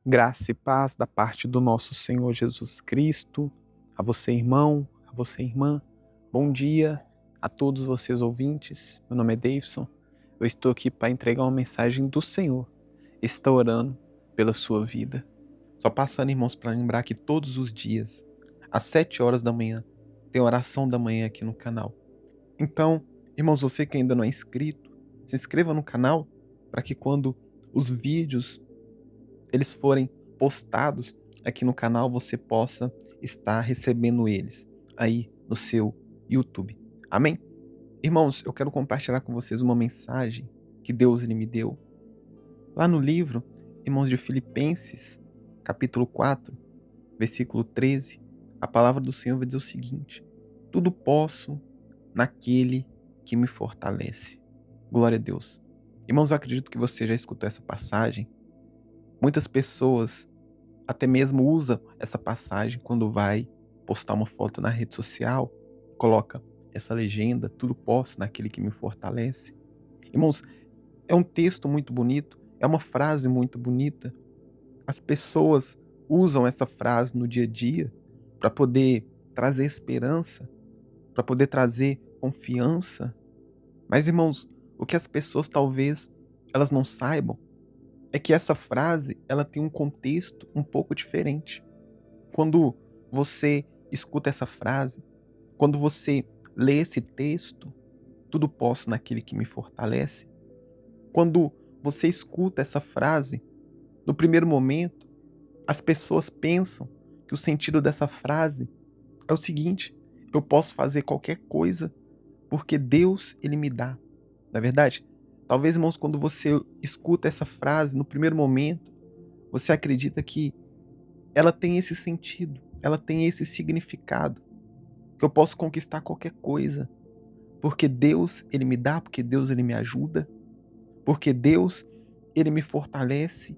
Graça e paz da parte do nosso Senhor Jesus Cristo, a você, irmão, a você, irmã. Bom dia a todos vocês ouvintes. Meu nome é Davidson. Eu estou aqui para entregar uma mensagem do Senhor. Estou orando pela sua vida. Só passando, irmãos, para lembrar que todos os dias, às 7 horas da manhã, tem oração da manhã aqui no canal. Então, irmãos, você que ainda não é inscrito, se inscreva no canal para que quando os vídeos eles forem postados aqui no canal, você possa estar recebendo eles aí no seu YouTube. Amém? Irmãos, eu quero compartilhar com vocês uma mensagem que Deus ele me deu lá no livro, irmãos, de Filipenses, capítulo 4, versículo 13. A palavra do Senhor vai dizer o seguinte: tudo posso naquele que me fortalece. Glória a Deus. Irmãos, eu acredito que você já escutou essa passagem. Muitas pessoas até mesmo usam essa passagem quando vai postar uma foto na rede social, coloca essa legenda: tudo posso naquele que me fortalece. Irmãos, é um texto muito bonito, é uma frase muito bonita. As pessoas usam essa frase no dia a dia para poder trazer esperança, para poder trazer confiança. Mas, irmãos, o que as pessoas talvez elas não saibam é que essa frase ela tem um contexto um pouco diferente. Quando você escuta essa frase, quando você lê esse texto, tudo posso naquele que me fortalece. Quando você escuta essa frase, no primeiro momento, as pessoas pensam que o sentido dessa frase é o seguinte: eu posso fazer qualquer coisa porque Deus ele me dá. Na verdade, talvez, irmãos, quando você escuta essa frase no primeiro momento, você acredita que ela tem esse sentido, ela tem esse significado, que eu posso conquistar qualquer coisa, porque Deus ele me dá, porque Deus ele me ajuda, porque Deus ele me fortalece,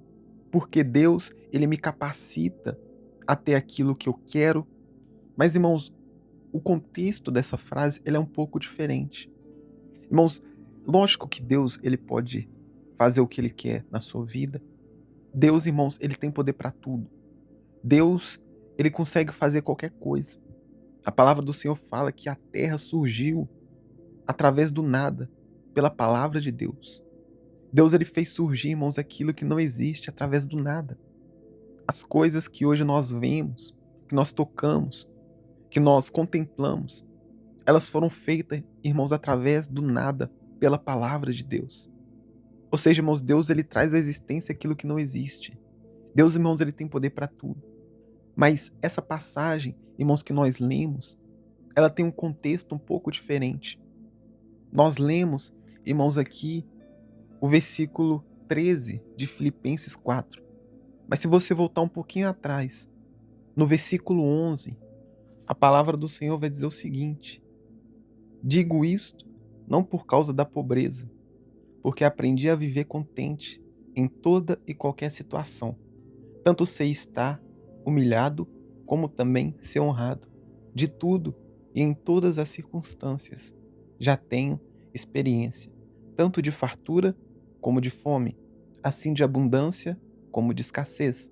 porque Deus ele me capacita a ter aquilo que eu quero. Mas, irmãos, o contexto dessa frase ele é um pouco diferente. Irmãos, lógico que Deus ele pode fazer o que ele quer na sua vida. Deus, irmãos, ele tem poder para tudo. Deus, ele consegue fazer qualquer coisa. A palavra do Senhor fala que a terra surgiu através do nada, pela palavra de Deus. Deus ele fez surgir, irmãos, aquilo que não existe através do nada. As coisas que hoje nós vemos, que nós tocamos, que nós contemplamos, elas foram feitas, irmãos, através do nada, pela palavra de Deus. Ou seja, irmãos, Deus ele traz à existência aquilo que não existe. Deus, irmãos, ele tem poder para tudo. Mas essa passagem, irmãos, que nós lemos, ela tem um contexto um pouco diferente. Nós lemos, irmãos, aqui o versículo 13 de Filipenses 4. Mas se você voltar um pouquinho atrás, no versículo 11, a palavra do Senhor vai dizer o seguinte: digo isto não por causa da pobreza, porque aprendi a viver contente em toda e qualquer situação. Tanto sei estar humilhado, como também ser honrado. De tudo e em todas as circunstâncias. Já tenho experiência, tanto de fartura como de fome, assim de abundância como de escassez.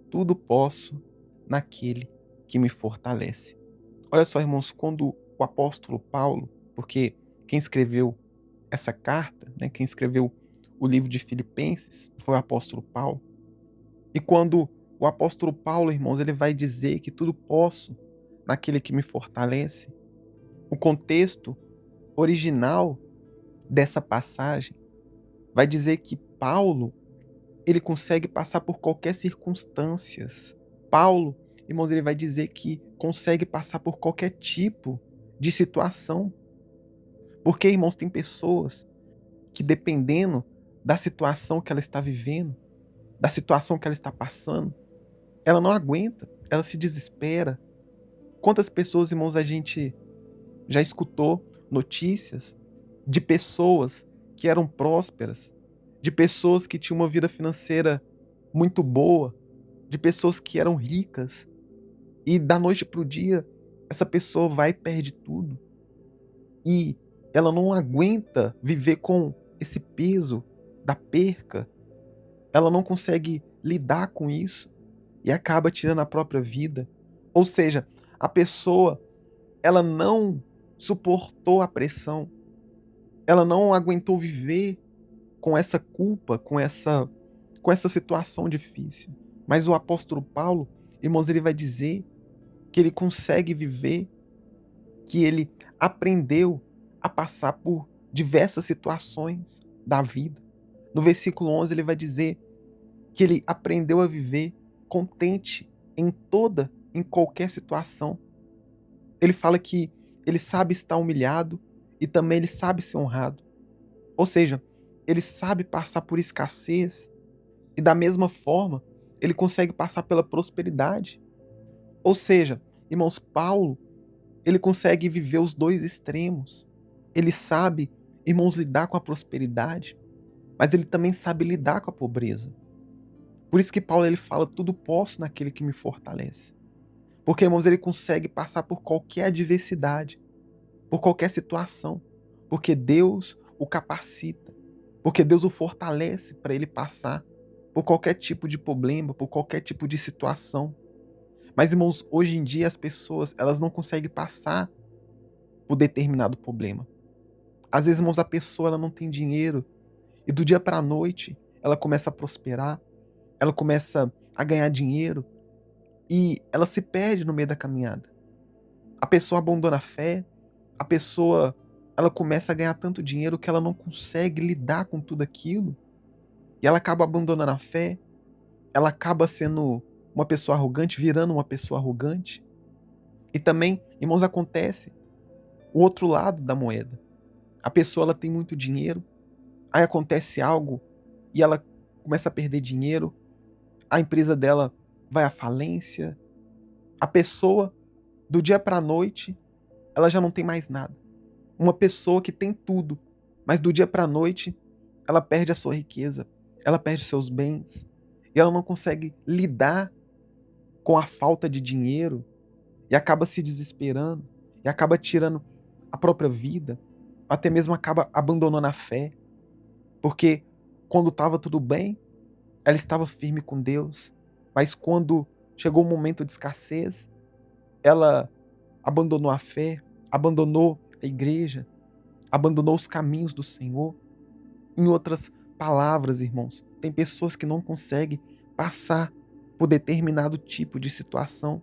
Tudo posso naquele que me fortalece. Olha só, irmãos, quando o apóstolo Paulo, porque quem escreveu essa carta, né, quem escreveu o livro de Filipenses foi o apóstolo Paulo. E quando o apóstolo Paulo, irmãos, ele vai dizer que tudo posso naquele que me fortalece, o contexto original dessa passagem vai dizer que Paulo, ele consegue passar por qualquer circunstâncias. Paulo, irmãos, ele vai dizer que consegue passar por qualquer tipo de situação. Porque, irmãos, tem pessoas que dependendo da situação que ela está vivendo, da situação que ela está passando, ela não aguenta, ela se desespera. Quantas pessoas, irmãos, a gente já escutou notícias de pessoas que eram prósperas, de pessoas que tinham uma vida financeira muito boa, de pessoas que eram ricas, e da noite para o dia essa pessoa vai e perde tudo. E ela não aguenta viver com esse peso da perca, ela não consegue lidar com isso e acaba tirando a própria vida. Ou seja, a pessoa, ela não suportou a pressão, ela não aguentou viver com essa culpa, com essa situação difícil. Mas o apóstolo Paulo, irmãos, ele vai dizer que ele consegue viver, que ele aprendeu a passar por diversas situações da vida. No versículo 11 ele vai dizer que ele aprendeu a viver contente em qualquer situação. Ele fala que ele sabe estar humilhado e também ele sabe ser honrado. Ou seja, ele sabe passar por escassez e da mesma forma ele consegue passar pela prosperidade. Ou seja, irmãos, Paulo, ele consegue viver os dois extremos. Ele sabe, irmãos, lidar com a prosperidade, mas ele também sabe lidar com a pobreza. Por isso que Paulo ele fala: tudo posso naquele que me fortalece. Porque, irmãos, ele consegue passar por qualquer adversidade, por qualquer situação, porque Deus o capacita, porque Deus o fortalece para ele passar por qualquer tipo de problema, por qualquer tipo de situação. Mas, irmãos, hoje em dia as pessoas, elas não conseguem passar por determinado problema. Às vezes, irmãos, a pessoa ela não tem dinheiro e do dia para a noite ela começa a prosperar, ela começa a ganhar dinheiro e ela se perde no meio da caminhada. A pessoa abandona a fé, a pessoa ela começa a ganhar tanto dinheiro que ela não consegue lidar com tudo aquilo e ela acaba abandonando a fé, ela acaba sendo uma pessoa arrogante, virando uma pessoa arrogante. E também, irmãos, acontece o outro lado da moeda. A pessoa ela tem muito dinheiro, aí acontece algo e ela começa a perder dinheiro, a empresa dela vai à falência, a pessoa, do dia para a noite, ela já não tem mais nada. Uma pessoa que tem tudo, mas do dia para a noite, ela perde a sua riqueza, ela perde seus bens, e ela não consegue lidar com a falta de dinheiro, e acaba se desesperando, e acaba tirando a própria vida, até mesmo acaba abandonando a fé, porque quando estava tudo bem, ela estava firme com Deus, mas quando chegou o momento de escassez, ela abandonou a fé, abandonou a igreja, abandonou os caminhos do Senhor. Em outras palavras, irmãos, tem pessoas que não conseguem passar por determinado tipo de situação,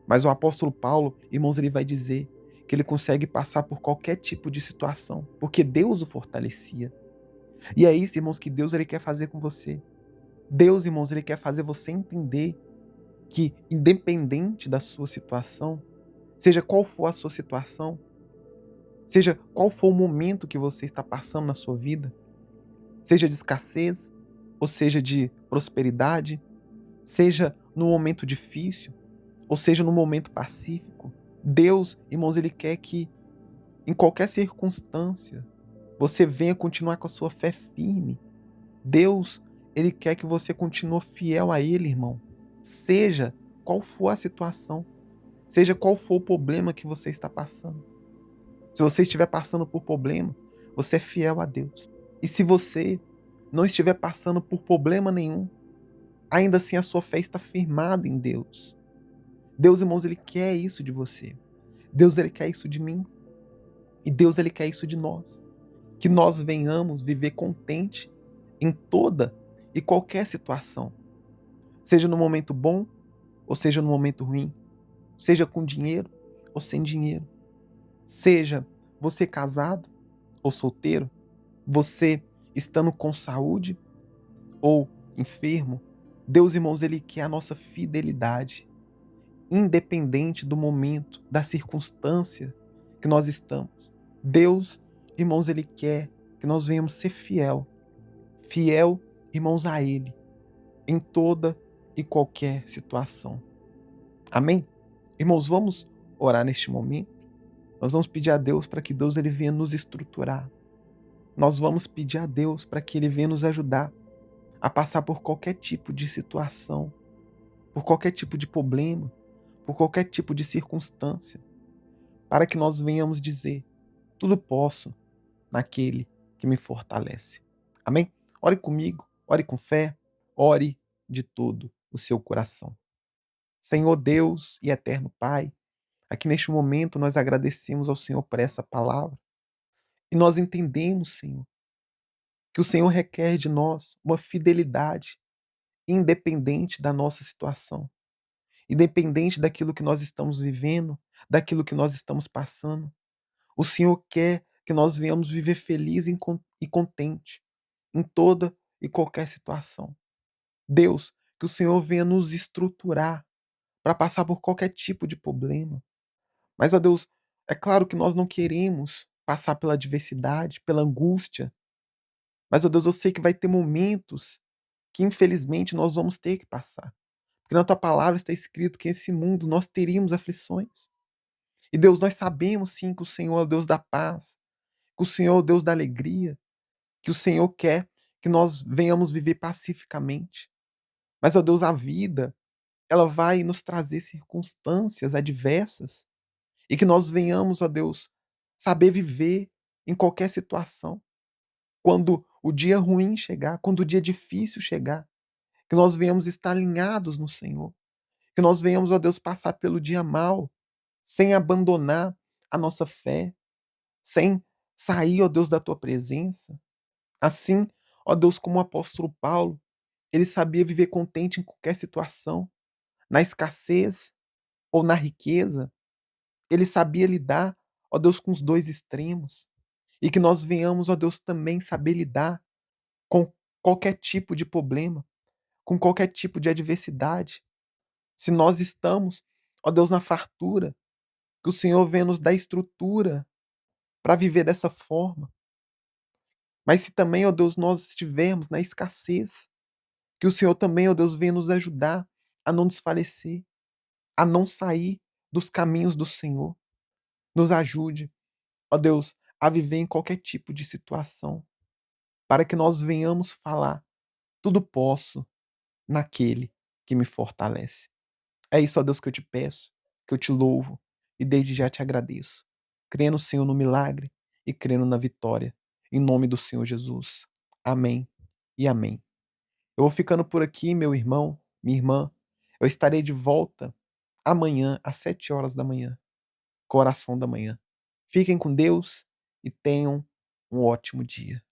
mas o apóstolo Paulo, irmãos, ele vai dizer que ele consegue passar por qualquer tipo de situação, porque Deus o fortalecia. E é isso, irmãos, que Deus ele quer fazer com você. Deus, irmãos, ele quer fazer você entender que, independente da sua situação, seja qual for a sua situação, seja qual for o momento que você está passando na sua vida, seja de escassez, ou seja de prosperidade, seja no momento difícil, ou seja no momento pacífico, Deus, irmãos, ele quer que, em qualquer circunstância, você venha continuar com a sua fé firme. Deus, ele quer que você continue fiel a ele, irmão. Seja qual for a situação, seja qual for o problema que você está passando. Se você estiver passando por problema, você é fiel a Deus. E se você não estiver passando por problema nenhum, ainda assim a sua fé está firmada em Deus. Deus, irmãos, ele quer isso de você. Deus, ele quer isso de mim. E Deus, ele quer isso de nós. Que nós venhamos viver contente em toda e qualquer situação. Seja no momento bom ou seja no momento ruim. Seja com dinheiro ou sem dinheiro. Seja você casado ou solteiro. Você estando com saúde ou enfermo. Deus, irmãos, ele quer a nossa fidelidade. Independente do momento, da circunstância que nós estamos. Deus, irmãos, ele quer que nós venhamos ser fiel. Fiel, irmãos, a ele. Em toda e qualquer situação. Amém? Irmãos, vamos orar neste momento. Nós vamos pedir a Deus para que Deus ele venha nos estruturar. Nós vamos pedir a Deus para que ele venha nos ajudar a passar por qualquer tipo de situação, por qualquer tipo de problema, por qualquer tipo de circunstância, para que nós venhamos dizer: tudo posso naquele que me fortalece. Amém? Ore comigo, ore com fé, ore de todo o seu coração. Senhor Deus e eterno Pai, aqui neste momento nós agradecemos ao Senhor por essa palavra e nós entendemos, Senhor, que o Senhor requer de nós uma fidelidade independente da nossa situação, independente daquilo que nós estamos vivendo, daquilo que nós estamos passando. O Senhor quer que nós venhamos viver feliz e contente em toda e qualquer situação. Deus, que o Senhor venha nos estruturar para passar por qualquer tipo de problema. Mas, ó Deus, é claro que nós não queremos passar pela adversidade, pela angústia. Mas, ó Deus, eu sei que vai ter momentos que infelizmente nós vamos ter que passar. Porque na tua palavra está escrito que nesse mundo nós teríamos aflições. E Deus, nós sabemos sim que o Senhor é o Deus da paz, que o Senhor é o Deus da alegria, que o Senhor quer que nós venhamos viver pacificamente. Mas, ó Deus, a vida, ela vai nos trazer circunstâncias adversas e que nós venhamos, ó Deus, saber viver em qualquer situação. Quando o dia ruim chegar, quando o dia difícil chegar, que nós venhamos estar alinhados no Senhor, que nós venhamos, ó Deus, passar pelo dia mal, sem abandonar a nossa fé, sem sair, ó Deus, da tua presença. Assim, ó Deus, como o apóstolo Paulo, ele sabia viver contente em qualquer situação, na escassez ou na riqueza. Ele sabia lidar, ó Deus, com os dois extremos. E que nós venhamos, ó Deus, também saber lidar com qualquer tipo de problema, com qualquer tipo de adversidade. Se nós estamos, ó Deus, na fartura, que o Senhor venha nos dar estrutura para viver dessa forma. Mas se também, ó Deus, nós estivermos na escassez, que o Senhor também, ó Deus, venha nos ajudar a não desfalecer, a não sair dos caminhos do Senhor. Nos ajude, ó Deus, a viver em qualquer tipo de situação, para que nós venhamos falar: tudo posso naquele que me fortalece. É isso, ó Deus, que eu te peço, que eu te louvo e desde já te agradeço. Crendo, Senhor, no milagre e crendo na vitória. Em nome do Senhor Jesus. Amém e amém. Eu vou ficando por aqui, meu irmão, minha irmã. Eu estarei de volta amanhã, às 7 horas da manhã, com a oração da manhã. Fiquem com Deus e tenham um ótimo dia.